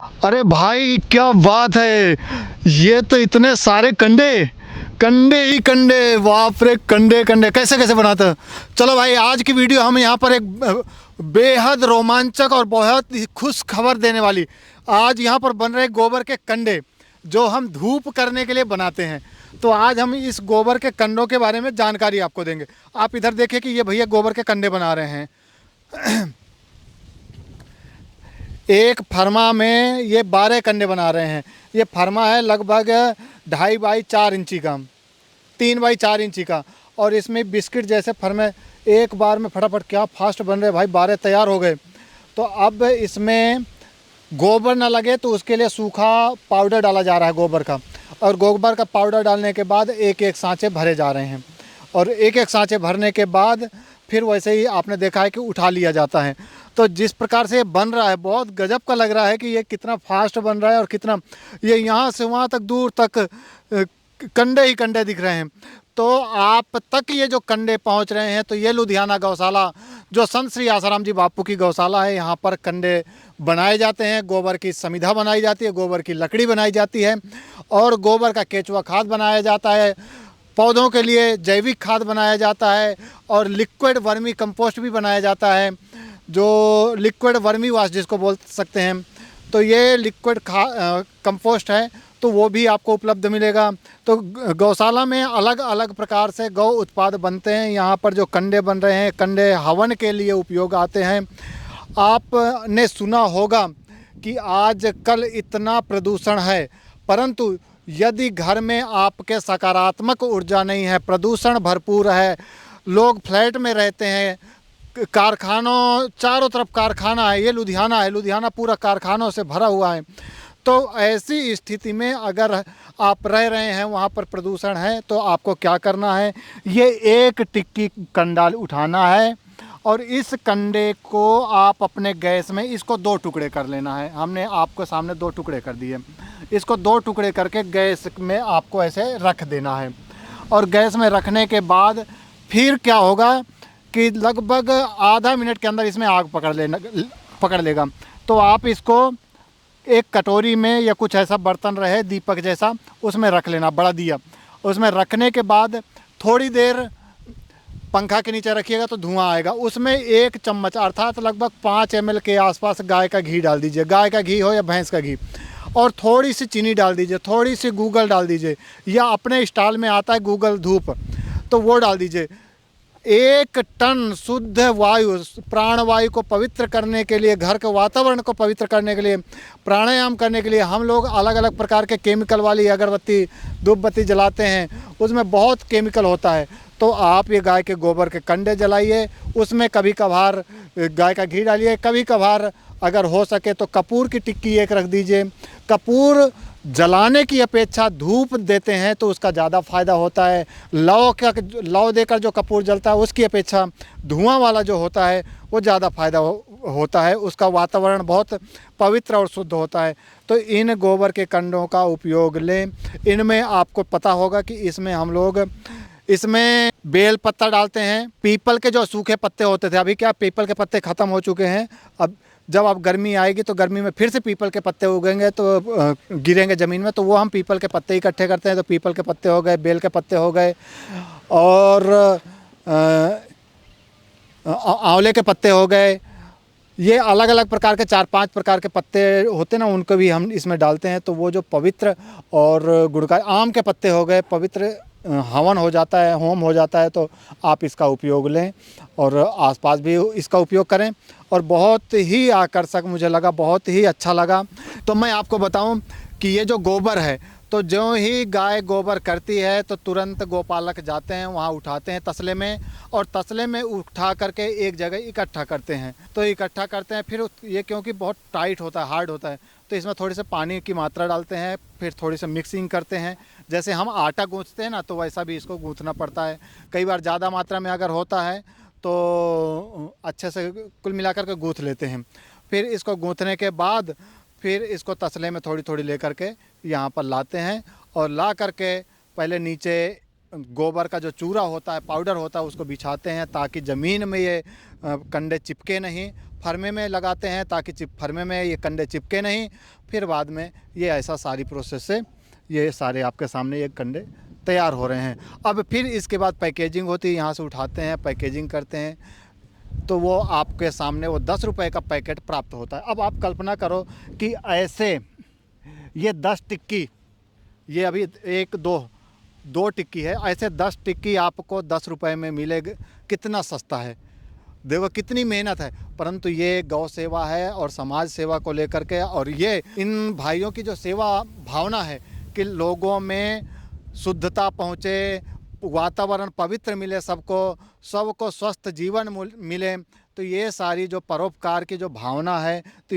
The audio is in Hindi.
अरे भाई क्या बात है। ये तो इतने सारे कंडे कंडे ही कंडे, बाप रे, कंडे कंडे कैसे कैसे बनाते हैं। चलो भाई, आज की वीडियो हम यहाँ पर एक बेहद रोमांचक और बहुत ही खुश खबर देने वाली। आज यहाँ पर बन रहे गोबर के कंडे जो हम धूप करने के लिए बनाते हैं। तो आज हम इस गोबर के कंडों के बारे में जानकारी आपको देंगे। आप इधर देखिए कि ये भैया गोबर के कंडे बना रहे हैं। एक फर्मा में ये 12 कंडे बना रहे हैं। ये फर्मा है लगभग 2.5 बाई 4 इंची का, 3 बाई 4 इंची का। और इसमें बिस्किट जैसे फर्मे एक बार में फटाफट क्या फास्ट बन रहे भाई, 12 तैयार हो गए। तो अब इसमें गोबर ना लगे तो उसके लिए सूखा पाउडर डाला जा रहा है गोबर का। और गोबर का पाउडर डालने के बाद एक एक सांचे भरे जा रहे हैं। और एक एक सांचे भरने के बाद फिर वैसे ही आपने देखा है कि उठा लिया जाता है। तो जिस प्रकार से ये बन रहा है, बहुत गजब का लग रहा है कि ये कितना फास्ट बन रहा है और कितना, ये यहाँ से वहाँ तक दूर तक कंडे ही कंडे दिख रहे हैं। तो आप तक ये जो कंडे पहुँच रहे हैं, तो ये लुधियाना गौशाला जो संत श्री आसाराम जी बापू की गौशाला है, यहाँ पर कंडे बनाए जाते हैं। गोबर की समिधा बनाई जाती है, गोबर की लकड़ी बनाई जाती है और गोबर का केचुआ खाद बनाया जाता है। पौधों के लिए जैविक खाद बनाया जाता है और लिक्विड वर्मी कंपोस्ट भी बनाया जाता है, जो लिक्विड वर्मी वाश जिसको बोल सकते हैं। तो ये लिक्विड कंपोस्ट है, तो वो भी आपको उपलब्ध मिलेगा। तो गौशाला में अलग अलग प्रकार से गौ उत्पाद बनते हैं। यहाँ पर जो कंडे बन रहे हैं, कंडे हवन के लिए उपयोग आते हैं। आपने सुना होगा कि आजकल इतना प्रदूषण है, परंतु यदि घर में आपके सकारात्मक ऊर्जा नहीं है, प्रदूषण भरपूर है, लोग फ्लैट में रहते हैं, कारखानों चारों तरफ कारखाना है, ये लुधियाना है, लुधियाना पूरा कारखानों से भरा हुआ है। तो ऐसी स्थिति में अगर आप रह रहे हैं, वहाँ पर प्रदूषण है, तो आपको क्या करना है, ये एक टिक्की कंडा उठाना है और इस कंडे को आप अपने गैस में इसको 2 टुकड़े कर लेना है। हमने आपको सामने 2 टुकड़े कर दिए। इसको 2 टुकड़े करके गैस में आपको ऐसे रख देना है। और गैस में रखने के बाद फिर क्या होगा कि लगभग आधा मिनट के अंदर इसमें आग पकड़ लेगा। तो आप इसको एक कटोरी में या कुछ ऐसा बर्तन रहे दीपक जैसा, उसमें रख लेना, बड़ा दिया। उसमें रखने के बाद थोड़ी देर पंखा के नीचे रखिएगा तो धुआं आएगा। उसमें 1 चम्मच अर्थात लगभग 5 ml के आसपास गाय का घी डाल दीजिए, गाय का घी हो या भैंस का घी। और थोड़ी सी चीनी डाल दीजिए, थोड़ी सी गूगल डाल दीजिए, या अपने स्टाइल में आता है गूगल धूप, तो वो डाल दीजिए। 1 टन शुद्ध वायु, प्राणवायु को पवित्र करने के लिए, घर के वातावरण को पवित्र करने के लिए, प्राणायाम करने के लिए हम लोग अलग अलग प्रकार के केमिकल वाली अगरबत्ती, धूप बत्ती जलाते हैं, उसमें बहुत केमिकल होता है। तो आप ये गाय के गोबर के कंडे जलाइए, उसमें कभी कभार गाय का घी डालिए, कभी कभार अगर हो सके तो कपूर की टिक्की 1 रख दीजिए। कपूर जलाने की अपेक्षा धूप देते हैं तो उसका ज़्यादा फ़ायदा होता है। लौ देकर जो कपूर जलता है उसकी अपेक्षा धुआं वाला जो होता है वो ज़्यादा फ़ायदा होता है, उसका वातावरण बहुत पवित्र और शुद्ध होता है। तो इन गोबर के कंडों का उपयोग लें। इनमें आपको पता होगा कि इसमें हम लोग इसमें बेल पत्ता डालते हैं, पीपल के जो सूखे पत्ते होते थे, अभी क्या पीपल के पत्ते ख़त्म हो चुके हैं। अब जब अब गर्मी आएगी तो गर्मी में फिर से पीपल के पत्ते उगेंगे, तो गिरेंगे ज़मीन में, तो वो हम पीपल के पत्ते इकट्ठे करते हैं। तो पीपल के पत्ते हो गए, बेल के पत्ते हो गए, और आंवले के पत्ते हो गए। ये अलग अलग प्रकार के 4-5 प्रकार के पत्ते होते हैं ना, उनको भी हम इसमें डालते हैं। तो वो जो पवित्र और गुणकारी, आम के पत्ते हो गए, पवित्र हवन हो जाता है, होम हो जाता है। तो आप इसका उपयोग लें और आसपास भी इसका उपयोग करें। और बहुत ही आकर्षक मुझे लगा, बहुत ही अच्छा लगा। तो मैं आपको बताऊं कि ये जो गोबर है, तो जो ही गाय गोबर करती है तो तुरंत गोपालक जाते हैं, वहाँ उठाते हैं तसले में, और तसले में उठा करके एक जगह इकट्ठा करते हैं। तो इकट्ठा करते हैं, फिर ये क्योंकि बहुत टाइट होता है, हार्ड होता है, तो इसमें थोड़ी से पानी की मात्रा डालते हैं, फिर थोड़ी सी मिक्सिंग करते हैं। जैसे हम आटा गूँथते हैं ना, तो वैसा भी इसको गूँथना पड़ता है। कई बार ज़्यादा मात्रा में अगर होता है तो अच्छे से कुल मिलाकर के गूँथ लेते हैं। फिर इसको गूँथने के बाद फिर इसको तसले में थोड़ी थोड़ी लेकर के यहाँ पर लाते हैं, और ला करके पहले नीचे गोबर का जो चूरा होता है, पाउडर होता है, उसको बिछाते हैं ताकि ज़मीन में ये कंडे चिपके नहीं। फर्मे में लगाते हैं ताकि फर्मे में ये कंडे चिपके नहीं। फिर बाद में ये ऐसा सारी प्रोसेस से ये सारे आपके सामने ये कंडे तैयार हो रहे हैं। अब फिर इसके बाद पैकेजिंग होती है, यहाँ से उठाते हैं, पैकेजिंग करते हैं, तो वो आपके सामने वो 10 रुपए का पैकेट प्राप्त होता है। अब आप कल्पना करो कि ऐसे ये 10 टिक्की, ये अभी एक दो टिक्की है, ऐसे 10 टिक्की आपको 10 रुपए में मिलेगी। कितना सस्ता है, देखो कितनी मेहनत है। परंतु ये गौ सेवा है और समाज सेवा को लेकर के, और ये इन भाइयों की जो सेवा भावना है कि लोगों में शुद्धता पहुँचे, वातावरण पवित्र मिले, सबको स्वस्थ जीवन मिले, तो ये सारी जो परोपकार की जो भावना है, तो